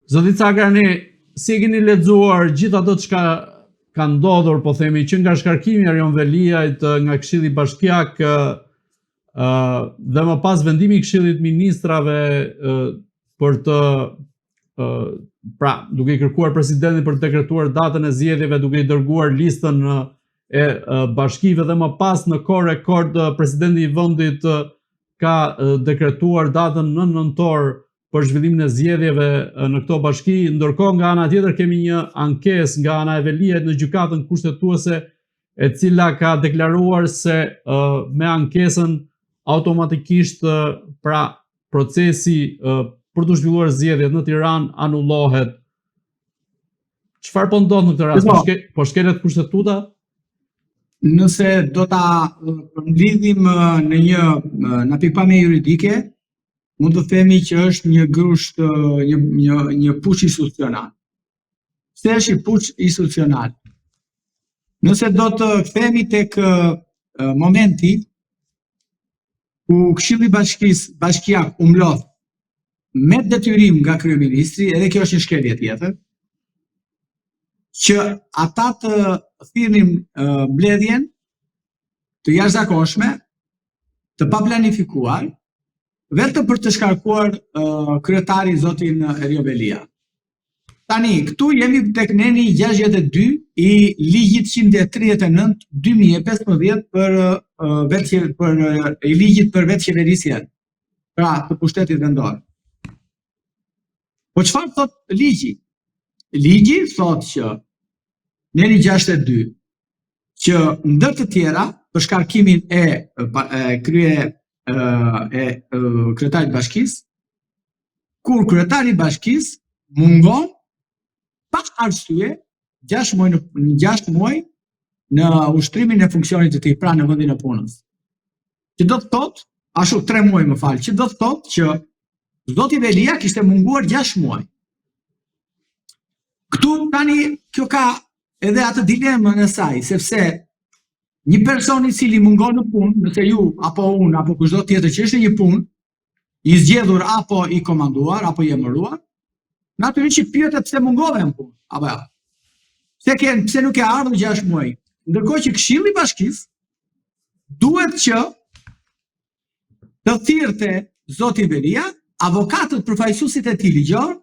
Zoti Cakrani, si e keni lexuar gjithë ato çka ka ndodhur, po themi, që nga shkarkimi i Arion Veliajt nga Këshilli Bashkiak dhe më pas vendimi i Këshillit Ministrave për të pra, duke i kërkuar presidentin për të dekretuar datën e zgjedhjeve, duke i dërguar listën e bashkive dhe më pas në kohë rekord presidenti i vendit ka dekretuar datën 9 nëntor për zhvillimin e zgjedhjeve në këto bashki, ndërkohë nga ana tjetër kemi një ankesë nga ana e Veliajt në gjykatën kushtetuese, e cila ka deklaruar se me ankesën automatikisht pra procesi për të zhvilluar zgjedhjet në Tiranë anullohet. Çfarë po ndodh në këtë rast? Po shkelet kushtetuta? Nëse do ta përmbledhim në pikpamje juridike, mund të themi që është një grusht, një puç institucional. Pse është i puç institucional? Nëse do të kthehemi tek momenti ku Këshilli Bashkiak u mlodh me detyrim nga kryeministri, edhe kjo është një shkelje tjetër, që ata të thirrnin mbledhjen të jashtëzakonshme, të paplanifikuar, vetëm për të shkarkuar kryetari zotin Arion Velia. Tani, këtu jemi tek neni 62 i ligjit 139/2015 i ligjit për vetëqeverisjen, pra të pushtetit vendor. Po çfarë thot ligji? Ligji thot që neni 62 që ndër të tjera për shkarkimin e kryetarit bashkisë, kur kryetari bashkisë mungon pa arsye 6 muaj në ushtrimin e funksionit të tij, pra në vendin e punës. Që do të thotë, ashtu 3 muaj më fal, që do të thotë që zoti Velia kishte munguar 6 muaj. Këtu tani kjo ka edhe atë dilemën e saj, sepse një person i cili mungon në punë, nëse ju apo unë apo kushdo tjetër që është një punë, i zgjedhur apo i komanduar apo i emëruar, natyrisht pyetet pse mungove në punë, apo ja. Pse nuk e ardhur 6 muaj. Ndërkohë që Këshilli Bashkisë duhet që të thirrte zoti Velia, avokatët përfaqësuesit e tij ligjor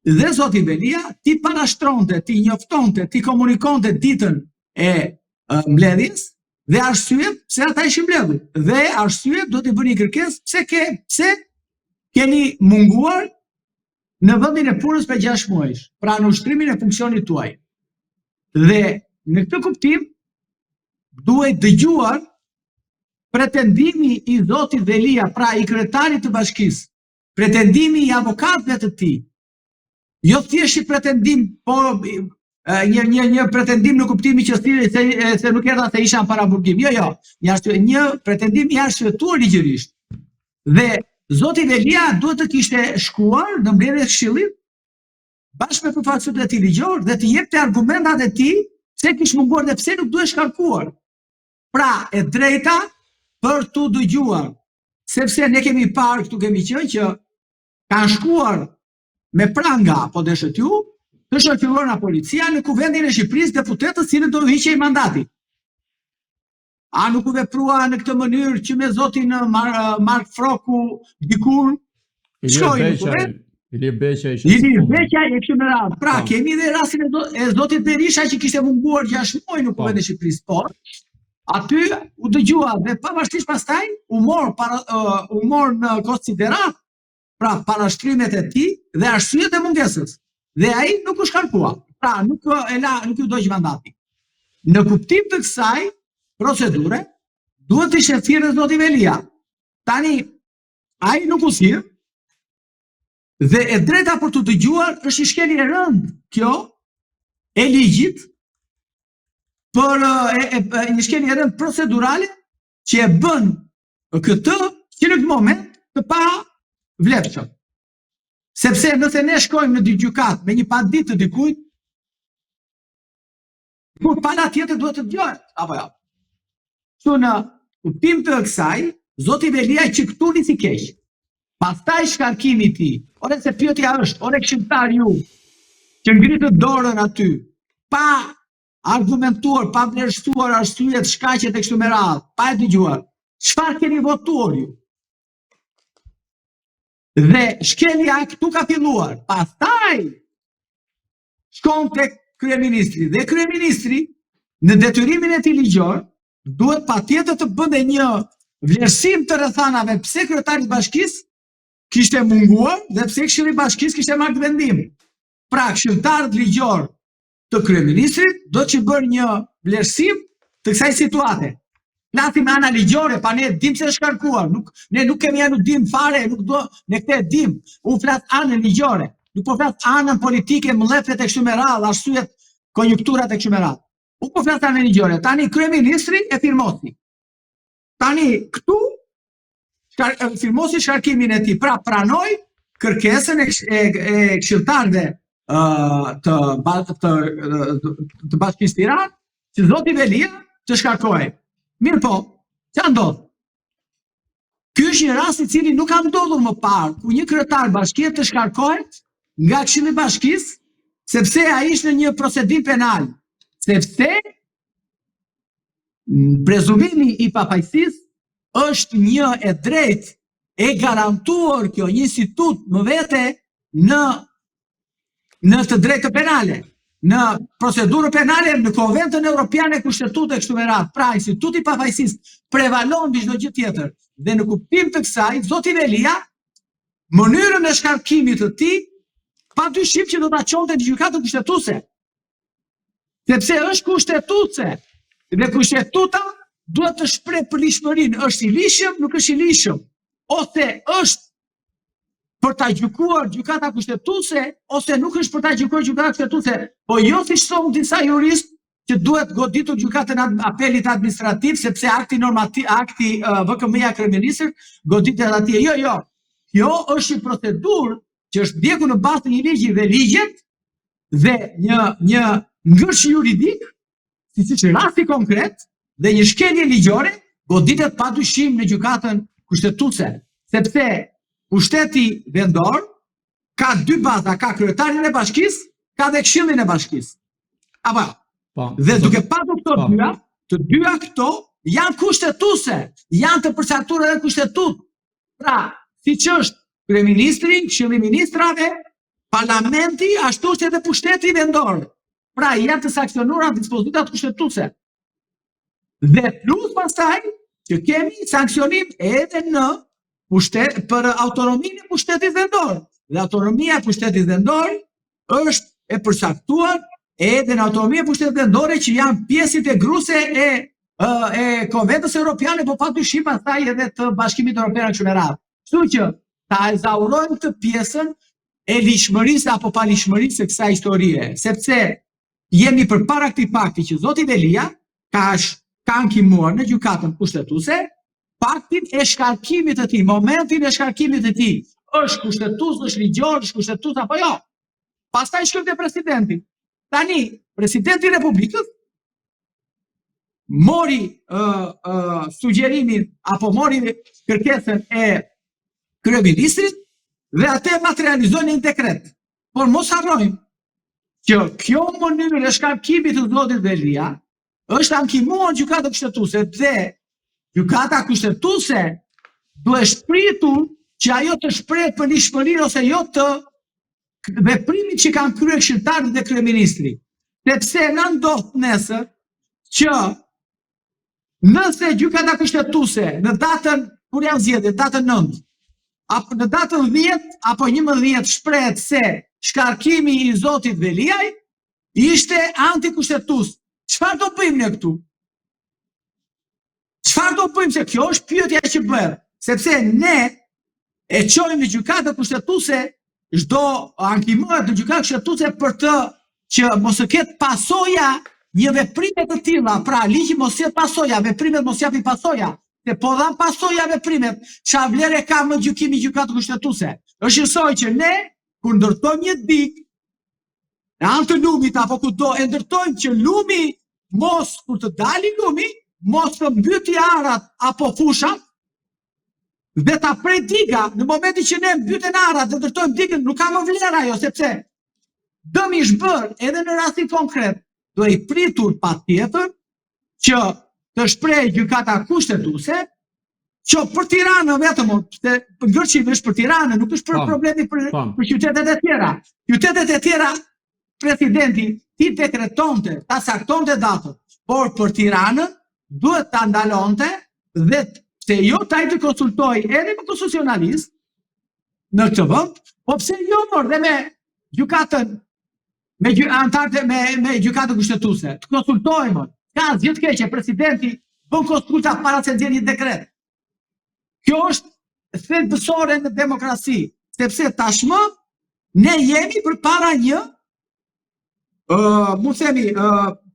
dhe zoti Velia ti parashtronte, ti njoftonte, ti komunikonte ditën e mbledhjes dhe arsyet pse ata ishin mbledhur. Dhe arsyet do të bëni kërkesë pse keni munguar në vendin e punës për 6 muaj, pra në ushtrimin e funksionit tuaj. Dhe në këtë kuptim duhet dëgjuar pretendimi i zotit Velia, pra i kryetarit të bashkisë, pretendimi i avokatëve të tij. Jo thjesht i pretendim, po një pretendim në kuptimin që se nuk erdha se isha në paraburgim. Jo, një pretendim i arsyetuar ligjërisht. Dhe zoti Velia duhet të kishte shkuar në mbledhjen e Këshillit bashkë me përfaqësuesit e tij ligjor dhe të jepte argumentat e tij pse kishte munguar dhe pse nuk duhet shkarkuar. Pra, e drejta për t'u dëgjuar, sepse ne kemi parë këtu kemi qenë që kanë shkuar me pranga, po deshët ju, të shoqëruar nga policia në kuvendin e Shqipërisë deputetët cilët do hiqej mandati. A nuk u veprua në këtë mënyrë që me zotin Mark Froku dikur shkoi në kuvend? Ilir Beqa e kështu me radhë. Pra, kemi edhe rastin e zotit Berisha që kishte munguar 6 muaj në kuvendin e Shqipërisë, por aty u dëgjua dhe pavarësisht pastaj u mor në konsiderat pra parashtrimet e tij dhe arsyet e mungesës. Dhe ai nuk u shkarkua. Pra, nuk u doq mandati. Në kuptim të kësaj procedure duhet të ishte thirrë zoti Velia. Tani ai nuk u thirr dhe e drejta për të dëgjuar është një shkelje e rëndë kjo e ligjit, për një shkelje e rëndë procedurale që e bën këtë që në këtë moment të pa vlefshëm. Sepse nëse ne shkojmë në gjykatë me një paditë të dikujt, kur pala tjetër duhet të dëgjohet, apo jo. Kështu në kuptim të kësaj, zoti Velia që këtu nisi keq. Pastaj shkarkimi i tij. Ore se pyetja është, ore këshilltar ju, që ngritët dorën aty, pa argumentuar, pa vlerësuar arsyet, shkaqet e kështu me radhë, pa e dëgjuar, çfarë keni votuar ju? Dhe shkelja këtu ka filluar. Pastaj shkon tek kryeministri. Dhe kryeministri, në detyrimin e tij ligjor, duhet patjetër të bënte një vlerësim të rrethanave pse kryetari i bashkisë kishte munguar dhe pse Këshilli i Bashkisë kishte marrë vendim. Pra, këshilltarët ligjor të kryeministrit do të bërë një vlerësim të kësaj situate. Flasim ana ligjore, pa ne dim se është shkarkuar, ne nuk kemi nuk dim fare, ne këtë dim. Unë flas anën ligjore, nuk po flas anën politike, mëllefet e kështu me radhë, arsyet, konjunkturat e kështu me radhë. Unë po flas anën ligjore. Tani kryeministri e firmosi. Tani këtu firmosi shkarkimin e tij, pra pranoi kërkesën e këshilltarëve të Bashkisë Tiranë, që zoti Velia të shkarkojë. Mirë po, ç'a ndodh? Ky është një rast i cili nuk ka ndodhur më parë, ku një kryetar bashkie të shkarkohet nga Këshilli i Bashkisë, sepse ai ishte në një procedim penal, sepse prezumimi i papajësisë është një e drejtë e garantuar kjo një institut më vete në të drejtë penale, në procedurë penale, në Konventën Evropiane Kushtetutë e kështu me radhë. Pra, instituti i pafajësisë prevalon mbi çdo gjë tjetër. Dhe në kuptim të kësaj, zoti Velia, mënyrën e shkarkimit të tij, padyshim që do ta çonte në gjykatën kushtetuese. Sepse është kushtetuese dhe kushtetuta duhet të shpreh për lishmërinë, është i lishëm, nuk është i lishëm, ose është për ta gjykuar gjykata kushtetuese, ose nuk është për ta gjykuar gjykata kushtetuese, po jo siç thonë disa juristë që duhet goditur gjykatën apelit administrativ, sepse akti normativ, akti VKM-ja kryeministrit goditet atje. Jo. Kjo është një procedurë që është ndjekur në bazë të një ligji dhe ligjet dhe një ngërsh juridik, siç është rasti konkret, dhe një shkelje ligjore goditet padyshim në gjykatën kushtetuese, sepse pushteti vendor ka dy baza, ka kryetarin e bashkisë, ka dhe Këshillin e Bashkisë. Apo, dhe duke patur këto dyja, të dyja këto janë kushtetuese, janë të përcaktuara në kushtetutë. Pra, siç është kryeministri, Këshilli i Ministrave, parlamenti, ashtu si edhe pushteti vendor. Pra, janë të sankcionuara dispozitat kushtetuese. Dhe plus pastaj që kemi sankcionim edhe në pushtet për autonominë e pushtetit vendor. Dhe autonomia e pushtetit vendor është e përcaktuar edhe në autonomia e pushtetit vendore që janë pjesë integruese e Konventës Evropiane, po padyshim pastaj edhe të Bashkimit Evropian kështu me radhë. Kështu që ta ezaurojmë të pjesën e lishmërisë apo palishmërisë së kësaj historie, sepse jemi përpara këtij fakti që zoti Velia ka ankimuar në gjykatën kushtetuese faktin e shkarkimit të tij, momentin e shkarkimit të tij. Është kushtetues, është ligjor, është kushtetues apo jo? Pastaj shkon te presidenti. Tani, presidenti i Republikës mori sugjerimin apo mori kërkesën e kryeministrit dhe atë materializoi në një dekret. Por mos harrojmë që kjo mënyrë e shkarkimit të zotit Velia është ankimuar gjykata kushtetuese dhe gjykata kushtetuese duhet shpritur që ajo të shpreh për lishmërinë ose jo të veprimit që kanë kryer këshilltarët dhe kryeministri. Sepse në ndodh nesër që nëse gjykata kushtetuese në datën kur janë zgjedhjet, datën 9, apo në datën 10 apo 11 shprehet se shkarkimi i zotit Veliaj ishte antikushtetues. Çfarë do bëjmë ne këtu? Çfarë do bëjmë, se kjo është pyetja që bëhet, sepse ne e çojmë në gjykatë kushtetuese, çdo ankimohet në gjykatë kushtetuese për të që mos të ketë pasoja një veprime të tilla, pra ligji mos jetë pasoja, veprimet mos japin pasoja, se po dhan pasoja veprimet, çfarë vlerë ka më gjykimi i gjykatës kushtetuese? Është njësoj që ne kur ndërtojmë një dig në anë të lumit apo kudo e ndërtojmë që lumi mos, kur të dali lumi, mos të mbyti arat apo fushat, dhe ta prej diga, në momentin që ne mbyten arat dhe ndërtojmë digën, nuk ka më vlerë ajo, sepse dëmi është bërë edhe në rastin konkret, do i pritur patjetër që të shprehë gjykata kushtetuese, që për Tiranën vetëm, se ngërqimisht për Tiranën, nuk është për problemi për qytetet e tjera. Qytetet e tjera, presidenti ti dekretonte, ta saktonte datën, por për Tiranën duhet ta ndalonte dhe se jo ta i të konsultoj edhe me konstitucionalist në këtë vend, po pse jo mor dhe me gjykatën me gjykatën kushtetuese, të konsultojmë, ka asgjë të keqe, presidenti bën konsulta para se nxjerr një dekret. Kjo është thelbësore në demokraci, sepse tashmë ne jemi përpara një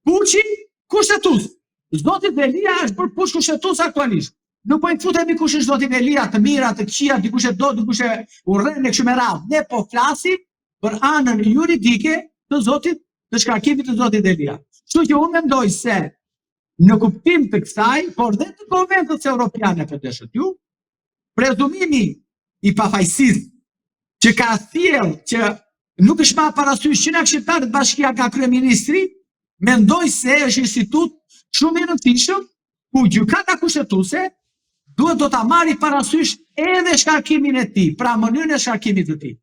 puçi kushtetues. Zoti Velia është bërë puç kushtetues aktualisht. Nuk po i futemi kush është zoti Velia, të mira, të këqija, dikush e do, dikush e urren në kështu me radhë. Ne po flasim për anën juridike të zotit, të shkarkimit të zotit Velia. Kështu që unë mendoj se në kuptim të kësaj, por dhe të konventës europiane për deshët ju, prezumimi i pafajësisë që ka thjellë që nuk është marrë parasysh që nga Këshilltarët Bashkia ka kryeministri, mendoj se është institut shumë i rëndësishëm ku gjykata kushtetuese duhet do ta marrë parasysh edhe shkarkimin e tij, pra mënyrën e shkarkimit të tij.